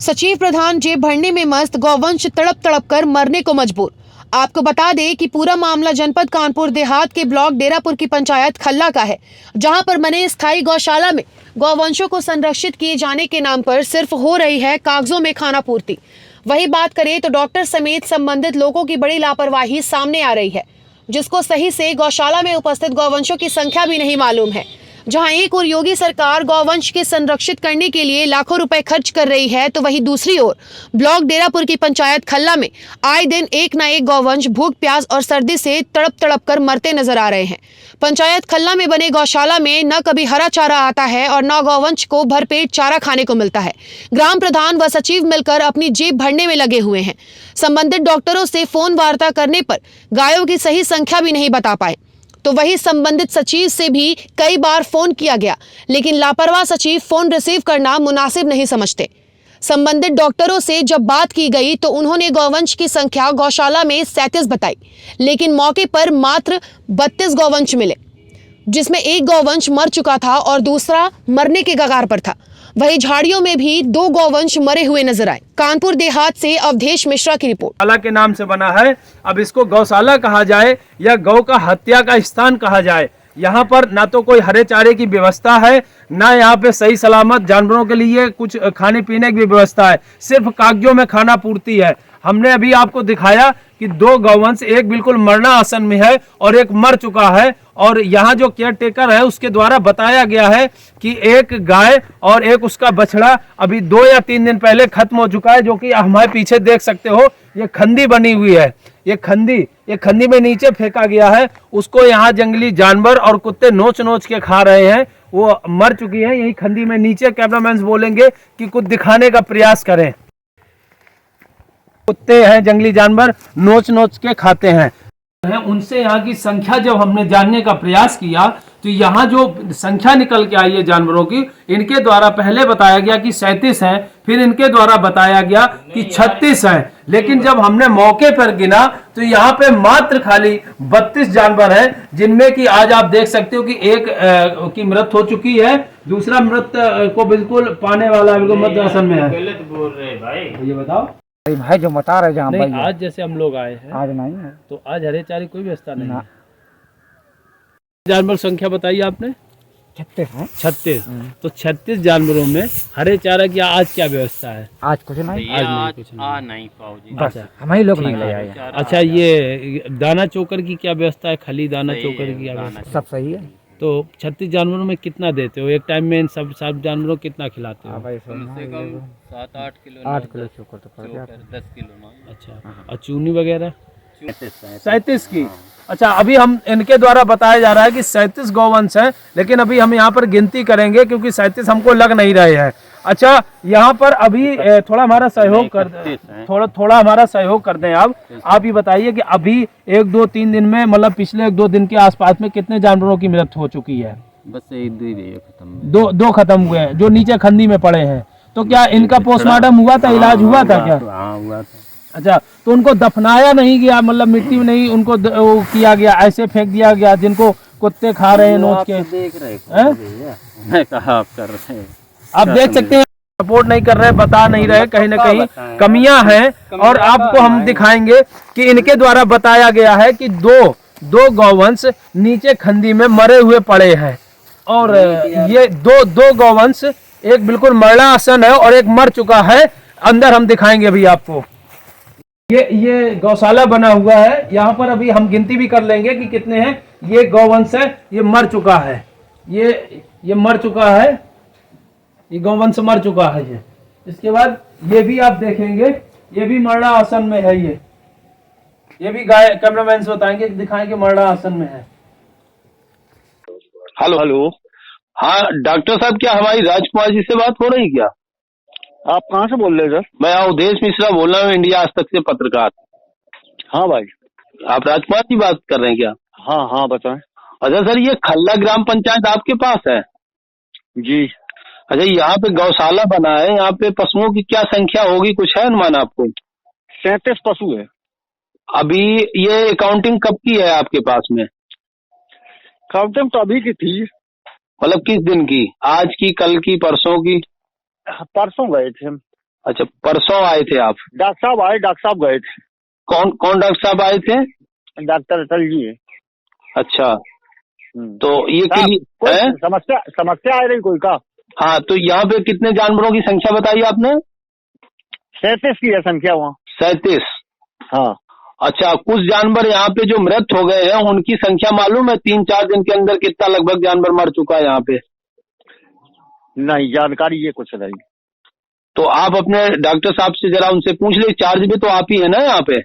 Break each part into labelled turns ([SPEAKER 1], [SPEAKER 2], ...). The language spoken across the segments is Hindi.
[SPEAKER 1] सचिव प्रधान जेब भरने में मस्त, गौवंश तड़प तड़प कर मरने को मजबूर। आपको बता दें कि पूरा मामला जनपद कानपुर देहात के ब्लॉक डेरापुर की पंचायत खल्ला का है, जहां पर बने स्थायी गौशाला में गौवंशों को संरक्षित किए जाने के नाम पर सिर्फ हो रही है कागजों में खाना पूर्ति। वही बात करें तो डॉक्टर समेत संबंधित लोगों की बड़ी लापरवाही सामने आ रही है, जिसको सही से गौशाला में उपस्थित गौवंशों की संख्या भी नहीं मालूम है। जहां एक ओर योगी सरकार गौवंश के संरक्षित करने के लिए लाखों रुपए खर्च कर रही है, तो वहीं दूसरी ओर ब्लॉक डेरापुर की पंचायत खल्ला में आए दिन एक न एक गौवंश भूख प्यास और सर्दी से तड़प तड़प कर मरते नजर आ रहे हैं। पंचायत खल्ला में बने गौशाला में न कभी हरा चारा आता है और न गौवंश को भरपेट चारा खाने को मिलता है। ग्राम प्रधान व सचिव मिलकर अपनी जेब भरने में लगे हुए हैं। संबंधित डॉक्टरों से फोन वार्ता करने पर गायों की सही संख्या भी नहीं बता पाए। तो वही संबंधित सचिव से भी कई बार फोन किया गया, लेकिन लापरवाह सचिव फोन रिसीव करना मुनासिब नहीं समझते। संबंधित डॉक्टरों से जब बात की गई तो उन्होंने गौवंश की संख्या गौशाला में 37 बताई, लेकिन मौके पर मात्र 32 गौवंश मिले, जिसमें एक गौवंश मर चुका था और दूसरा मरने के कगार पर था। वही झाड़ियों में भी 2 गौवंश मरे हुए नजर आए। कानपुर देहात से अवधेश मिश्रा की रिपोर्ट।
[SPEAKER 2] गौशाला के नाम से बना है, अब इसको गौशाला कहा जाए या गौ का हत्या का स्थान कहा जाए। यहाँ पर ना तो कोई हरे चारे की व्यवस्था है, ना यहाँ पे सही सलामत जानवरों के लिए कुछ खाने पीने की व्यवस्था है, सिर्फ कागजों में खाना पूर्ति है। हमने अभी आपको दिखाया कि 2 गौवंश, एक बिल्कुल मरना आसन में है और एक मर चुका है, और यहाँ जो केयर टेकर है उसके द्वारा बताया गया है कि एक गाय और एक उसका बछड़ा अभी 2 या 3 दिन पहले खत्म हो चुका है, जो कि हमारे पीछे देख सकते हो। ये खंदी बनी हुई है, ये खंदी में नीचे फेंका गया है, उसको यहाँ जंगली जानवर और कुत्ते नोच नोच के खा रहे हैं। वो मर चुकी है यही खंदी में नीचे। कैमरामैन बोलेंगे कि कुछ दिखाने का प्रयास करें। कुत्ते हैं, जंगली जानवर नोच नोच के खाते हैं। उनसे यहाँ की संख्या जब हमने जानने का प्रयास किया तो यहाँ जो संख्या निकल के आई है जानवरों की, इनके द्वारा पहले बताया गया कि 37 हैं, फिर इनके द्वारा बताया गया कि 36 हैं, लेकिन जब हमने मौके पर गिना तो यहाँ पे मात्र खाली 32 जानवर हैं, जिनमें कि आज आप देख सकते हो कि एक की मृत्यु हो चुकी है, दूसरा मृत्यु को बिल्कुल पाने वाला बिल्कुल मध्य आसन में है।
[SPEAKER 3] गलत बोल रहे भाई,
[SPEAKER 2] ये बताओ
[SPEAKER 4] भाई जो बता रहे जहाँ भाई
[SPEAKER 3] आज जैसे हम लोग आए हैं,
[SPEAKER 4] आज नहीं है,
[SPEAKER 3] तो आज हरे चारे कोई व्यवस्था नहीं है। जानवर संख्या बताइए आपने?
[SPEAKER 4] 36 है।
[SPEAKER 3] 36। तो 36 जानवरों में हरे चारा की आज क्या व्यवस्था है?
[SPEAKER 4] आज कुछ नहीं,
[SPEAKER 3] आज नहीं, कुछ नहीं।
[SPEAKER 5] नहीं पाओ जी।
[SPEAKER 4] बस हम ही लोग नहीं ले आए।
[SPEAKER 3] अच्छा, ये दाना चोकर की क्या व्यवस्था है? खली दाना चोकर की क्या व्यवस्था?
[SPEAKER 4] सब सही है।
[SPEAKER 3] तो 36 जानवरों में कितना देते हो एक टाइम में? इन सब जानवरों कितना खिलाते हो?
[SPEAKER 5] कम से कम 7-8 किलो,
[SPEAKER 4] 8 किलो चोकर तो पड़ गया।
[SPEAKER 5] 10 किलो।
[SPEAKER 3] अच्छा, और चूनी वगैरह?
[SPEAKER 2] 37 की। अच्छा, अभी हम इनके द्वारा बताया जा रहा है कि 37 गौवंश हैं, लेकिन अभी हम यहाँ पर गिनती करेंगे क्योंकि 37 हमको लग नहीं रहे हैं। अच्छा, यहाँ पर अभी थोड़ा हमारा सहयोग कर थोड़ा हमारा सहयोग कर दें आप ये बताइए कि अभी 1-2-3 दिन में, मतलब पिछले 1-2 दिन के आसपास में कितने जानवरों की मृत्यु हो चुकी है?
[SPEAKER 5] बस 1-2 खत्म।
[SPEAKER 2] दो खत्म हुए हैं जो नीचे खंदी में पड़े हैं। तो क्या इनका पोस्टमार्टम हुआ था, इलाज हुआ था क्या?
[SPEAKER 5] हाँ, हुआ था।
[SPEAKER 2] अच्छा, तो उनको दफनाया नहीं गया, मतलब मिट्टी में नहीं उनको वो किया गया, ऐसे फेंक दिया गया जिनको कुत्ते खा रहे हैं नोच के?
[SPEAKER 5] देख रहे मैं कहा आप कर रहे हैं,
[SPEAKER 2] आप देख सकते हैं, सपोर्ट नहीं कर रहे, बता नहीं रहे, कहीं ना कहीं कमियां हैं। और आपको हम दिखाएंगे कि इनके द्वारा बताया गया है कि दो गौवंश नीचे खंदी में मरे हुए पड़े हैं, और ये दो गौवंश, एक बिल्कुल मरना आसन है और एक मर चुका है। अंदर हम दिखाएंगे अभी आपको। ये गौशाला बना हुआ है, यहाँ पर अभी हम गिनती भी कर लेंगे कि कितने हैं। ये गौवंश है, ये मर चुका है, ये मर चुका है, ये गौवंश मर चुका है। इसके बाद ये भी आप देखेंगे, ये भी मरना आसन में है। ये भी गाय, कैमरामैन से बताएंगे, दिखाएंगे मरना आसन में है।
[SPEAKER 6] हेलो, हाँ डॉक्टर साहब, क्या हमारी राजकुमार जी से बात हो रही क्या?
[SPEAKER 7] आप कहाँ से बोल रहे हैं सर?
[SPEAKER 6] मैं अवधेश मिश्रा बोल रहा हूँ, इंडिया आज तक से पत्रकार।
[SPEAKER 7] हाँ भाई।
[SPEAKER 6] आप राजकुमार जी बात कर रहे हैं क्या?
[SPEAKER 7] हाँ बताएं।
[SPEAKER 6] अच्छा सर, ये खल्ला ग्राम पंचायत आपके पास है?
[SPEAKER 7] जी।
[SPEAKER 6] अच्छा, यहाँ पे गौशाला बना है, यहाँ पे पशुओं की क्या संख्या होगी, कुछ है अनुमान आपको?
[SPEAKER 7] 37 पशु है।
[SPEAKER 6] अभी ये अकाउंटिंग कब की है आपके पास में?
[SPEAKER 7] काउंटिंग तो अभी की थी।
[SPEAKER 6] मतलब किस दिन की? आज की, कल की, परसों की?
[SPEAKER 7] परसों गए थे हम।
[SPEAKER 6] अच्छा, परसों आए थे आप?
[SPEAKER 7] डॉक्टर साहब आए, डॉक्टर साहब गए थे।
[SPEAKER 6] कौन कौन डॉक्टर साहब आए थे?
[SPEAKER 7] डॉक्टर अटल जी है।
[SPEAKER 6] अच्छा, तो ये
[SPEAKER 7] साहब, कोई
[SPEAKER 6] है?
[SPEAKER 7] समस्या आ रही कोई का?
[SPEAKER 6] हाँ, तो यहाँ पे कितने जानवरों की संख्या बताई आपने?
[SPEAKER 7] 37 की है संख्या वहाँ।
[SPEAKER 6] 37?
[SPEAKER 7] हाँ।
[SPEAKER 6] अच्छा, कुछ जानवर यहाँ पे जो मृत हो गए हैं उनकी संख्या मालूम है? 3-4 दिन के अंदर कितना लगभग जानवर मर चुका है यहाँ पे?
[SPEAKER 7] नहीं, जानकारी ये कुछ नहीं।
[SPEAKER 6] तो आप अपने डॉक्टर साहब से जरा उनसे पूछ ले, चार्ज भी तो आप ही है ना यहाँ पे?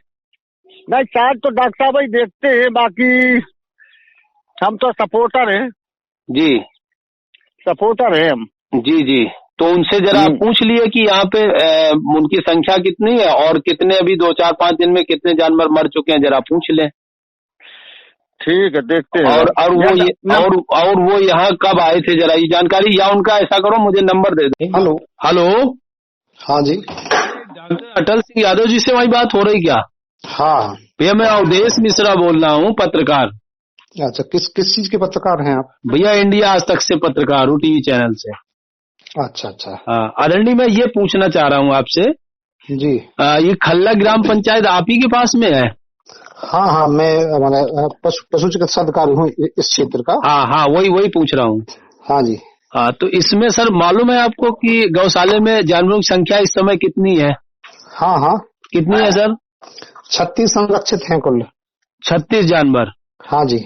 [SPEAKER 7] नहीं, चार्ज तो डॉक्टर साहब ही देखते हैं, बाकी हम तो सपोर्टर हैं।
[SPEAKER 6] जी
[SPEAKER 7] सपोर्टर हैं हम।
[SPEAKER 6] जी जी, तो उनसे जरा पूछ लिए कि यहाँ पे उनकी संख्या कितनी है और कितने अभी 2-4-5 दिन में कितने जानवर मर चुके हैं, जरा पूछ लें।
[SPEAKER 7] ठीक है, देखते हैं।
[SPEAKER 6] और वो यहाँ कब आए थे, जरा ये जानकारी, या उनका ऐसा करो मुझे नंबर दे दो।
[SPEAKER 8] हेलो।
[SPEAKER 6] हेलो,
[SPEAKER 8] हाँ जी।
[SPEAKER 6] डॉक्टर अटल सिंह यादव जी से वही बात हो रही क्या?
[SPEAKER 8] हाँ।
[SPEAKER 6] भैया मैं अवधेश मिश्रा बोल रहा हूँ, पत्रकार।
[SPEAKER 8] अच्छा, किस चीज के पत्रकार हैं आप?
[SPEAKER 6] भैया इंडिया आज तक से पत्रकार हूँ, टीवी चैनल से।
[SPEAKER 8] अच्छा अच्छा।
[SPEAKER 6] हाँ, आदरणीय मैं ये पूछना चाह रहा हूँ आपसे
[SPEAKER 8] जी।
[SPEAKER 6] ये खल्ला ग्राम पंचायत आप ही के पास में है?
[SPEAKER 8] हाँ हाँ, मैं पशु चिकित्सा अधिकारी हूँ इस क्षेत्र का।
[SPEAKER 6] हाँ हाँ, वही पूछ रहा हूँ।
[SPEAKER 8] हाँ जी।
[SPEAKER 6] हाँ, तो इसमें सर मालूम है आपको कि गौशाले में जानवरों की संख्या इस समय कितनी है?
[SPEAKER 8] हाँ हाँ।
[SPEAKER 6] कितनी है सर?
[SPEAKER 8] 36 संरक्षित हैं कुल।
[SPEAKER 6] 36 जानवर?
[SPEAKER 8] हाँ जी।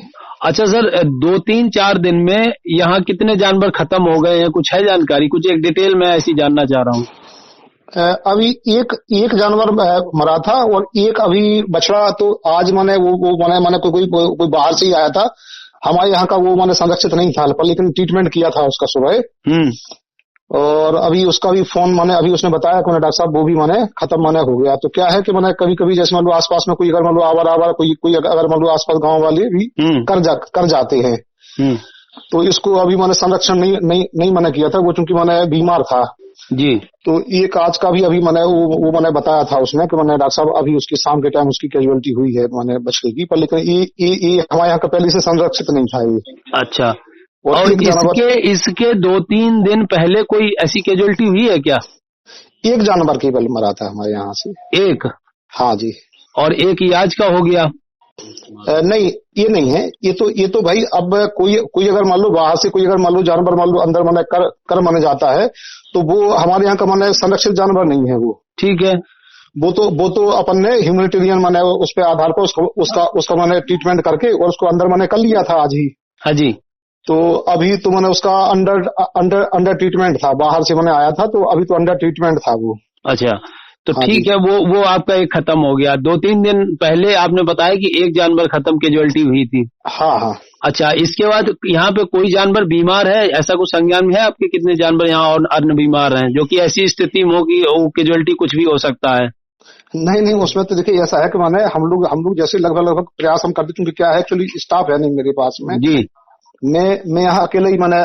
[SPEAKER 6] अच्छा सर, 2-3-4 दिन में यहाँ कितने जानवर खत्म हो गए हैं, कुछ है जानकारी? कुछ एक डिटेल में ऐसी जानना चाह रहा हूँ।
[SPEAKER 8] अभी एक जानवर मरा था और एक अभी बछड़ा, तो आज मैंने वो कोई बाहर से ही आया था हमारे यहाँ का, वो मैंने संरक्षित नहीं था पर लेकिन ट्रीटमेंट किया था उसका सुबह। और अभी उसका भी फोन मैंने अभी उसने बताया कि डॉक्टर साहब वो भी मैंने खत्म हो गया। तो क्या है कि मैंने कभी कभी जैसे मान लो आसपास में कोई अगर मान लो आवारा कोई अगर मान लो आसपास गांव वाले भी कर जाते हैं, तो इसको अभी मैंने संरक्षण नहीं मैंने किया था, वो चूंकि मैंने बीमार था
[SPEAKER 6] जी।
[SPEAKER 8] तो एक आज का भी अभी मैंने वो मैंने बताया था उसने कि मैंने डॉक्टर साहब अभी उसकी शाम के टाइम उसकी कैजुअलिटी हुई है मैंने बछड़े की, पर लेकिन ये हमारे यहाँ का पहले से संरक्षित नहीं था ये।
[SPEAKER 6] अच्छा, और इसके 2-3 दिन पहले कोई ऐसी कैजुअलिटी हुई है क्या?
[SPEAKER 8] एक जानवर केवल मरा था हमारे यहाँ से। एक? हाँ जी। और
[SPEAKER 6] एक याज का हो गया?
[SPEAKER 8] नहीं, ये नहीं है। ये तो भाई अब कोई अगर मान लो बाहर से कोई अगर मान लो जानवर मान लो अंदर माने कर माने जाता है तो वो हमारे यहाँ का माने संरक्षित जानवर नहीं है वो।
[SPEAKER 6] ठीक है।
[SPEAKER 8] वो तो अपन ने ह्यूमैनिटेरियन माने उस पे आधार पर उसका माने ट्रीटमेंट करके और उसको अंदर माने कर लिया था आज ही।
[SPEAKER 6] हाँ जी।
[SPEAKER 8] तो अभी तो मैंने उसका अंडर ट्रीटमेंट था, बाहर से मैंने आया था तो अभी तो अंडर ट्रीटमेंट था वो।
[SPEAKER 6] अच्छा, तो ठीक है, वो आपका एक खत्म हो गया। 2-3 दिन पहले आपने बताया कि एक जानवर खत्म कैजुअलिटी हुई थी।
[SPEAKER 8] हाँ हाँ।
[SPEAKER 6] अच्छा, इसके बाद यहाँ पे कोई जानवर बीमार है, ऐसा कुछ संज्ञान में है आपके? कितने जानवर यहाँ और अन्य बीमार हैं जो कि ऐसी स्थिति में हो कि कैजुअलिटी कुछ भी हो सकता है?
[SPEAKER 8] नहीं, उसमें तो देखिए ऐसा है कि माने हम लोग जैसे लगभग प्रयास हम करते, क्योंकि क्या है एक्चुअली स्टाफ है नहीं मेरे पास में
[SPEAKER 6] जी।
[SPEAKER 8] मैं यहाँ अकेले ही मैंने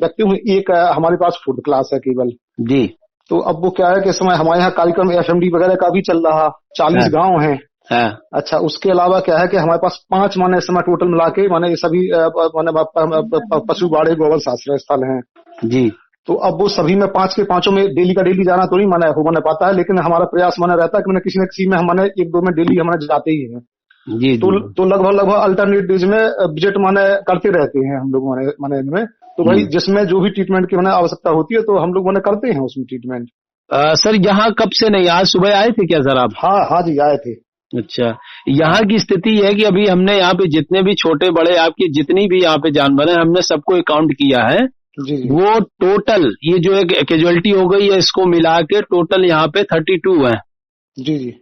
[SPEAKER 8] व्यक्ति हूँ। एक हमारे पास फूड क्लास है केवल
[SPEAKER 6] जी। तो
[SPEAKER 8] अब वो क्या है कि इस समय हमारे यहाँ कार्यक्रम FMD वगैरह का भी चल रहा, 40 गांव हैं। अच्छा, उसके अलावा क्या है कि हमारे पास 5 माने इस समय टोटल मिला के माने सभी पशु बाड़े गोवंश आश्रय स्थल हैं
[SPEAKER 6] जी। तो
[SPEAKER 8] अब वो सभी में 5 के 5 में डेली का डेली जाना तो नहीं माने हो मैंने पाता है, लेकिन हमारा प्रयास माने रहता है कि मैंने किसी न किसी में हमारे 1-2 में डेली हमारे जाते ही हैं
[SPEAKER 6] जी।
[SPEAKER 8] तो लगभग अल्टरनेट डेज में विजिट माने करते रहते हैं हम लोग माने इनमें। तो भाई जिसमें जो भी ट्रीटमेंट की मैंने आवश्यकता होती है तो हम लोग मैंने करते हैं उसमें ट्रीटमेंट।
[SPEAKER 6] सर यहाँ कब से नहीं, आज सुबह आए थे क्या सर आप?
[SPEAKER 8] हाँ जी, आए थे।
[SPEAKER 6] अच्छा, यहाँ की स्थिति है कि अभी हमने यहाँ पे जितने भी छोटे बड़े आपकी जितनी भी यहाँ पे जानवर हैं हमने सबको काउंट किया है
[SPEAKER 8] जी।
[SPEAKER 6] वो टोटल ये जो एक कैजुअलिटी हो गई है इसको मिला के टोटल यहाँ पे 32 है
[SPEAKER 8] जी।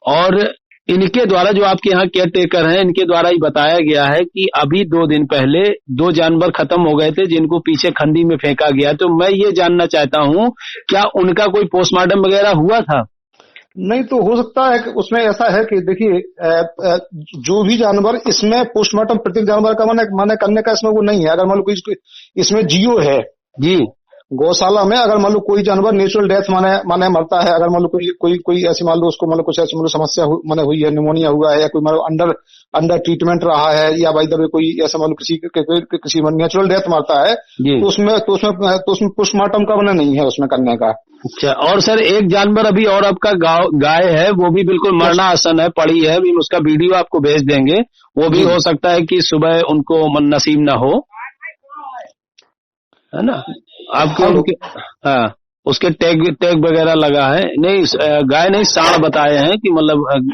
[SPEAKER 6] और इनके द्वारा जो आपके यहाँ केयर टेकर हैं इनके द्वारा ही बताया गया है कि अभी 2 दिन पहले 2 जानवर खत्म हो गए थे जिनको पीछे खंडी में फेंका गया। तो मैं ये जानना चाहता हूँ क्या उनका कोई पोस्टमार्टम वगैरह हुआ था?
[SPEAKER 8] नहीं, तो हो सकता है कि उसमें ऐसा है कि देखिए जो भी जानवर इसमें पोस्टमार्टम प्रत्येक जानवर का माने करने का इसमें वो नहीं है। अगर मान लो कोई इसमें जियो है
[SPEAKER 6] जी
[SPEAKER 8] गौशाला में अगर मान लो कोई जानवर नेचुरल डेथ माने मरता है, अगर मान लो कोई ऐसी मान लो उसको मान लो कुछ ऐसी मान लो समस्या माने हुई है, निमोनिया हुआ है, या कोई मान लो अंडर ट्रीटमेंट रहा है, या भाई दबे कोई ऐसा मान लो किसी नेचुरल डेथ मरता है,
[SPEAKER 6] जी।
[SPEAKER 8] तो उसमें पोस्टमार्टम का बना नहीं है उसमें करने का।
[SPEAKER 6] अच्छा, और सर एक जानवर अभी और आपका गाय है, वो भी बिल्कुल मरणासन है, पड़ी है, अभी उसका वीडियो आपको भेज देंगे। वो भी हो सकता है कि सुबह उनको नसीब ना हो, है ना। आपके उनके हाँ, उसके टैग वगैरह लगा है। नहीं गाय नहीं, सांड बताए हैं कि मतलब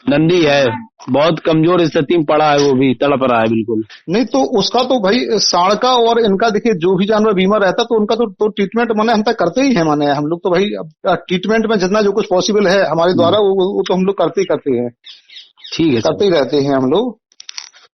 [SPEAKER 6] नंदी है, बहुत कमजोर स्थिति में पड़ा है, वो भी तड़प रहा है बिल्कुल।
[SPEAKER 8] नहीं तो उसका तो भाई सांड का और इनका देखिए, जो भी जानवर बीमार रहता तो उनका तो ट्रीटमेंट माने हम तक करते ही है, माने हम लोग तो भाई ट्रीटमेंट में जितना जो कुछ पॉसिबल है हमारे द्वारा वो तो हम लोग करते ही हैं,
[SPEAKER 6] ठीक है,
[SPEAKER 8] करते ही रहते हैं हम लोग।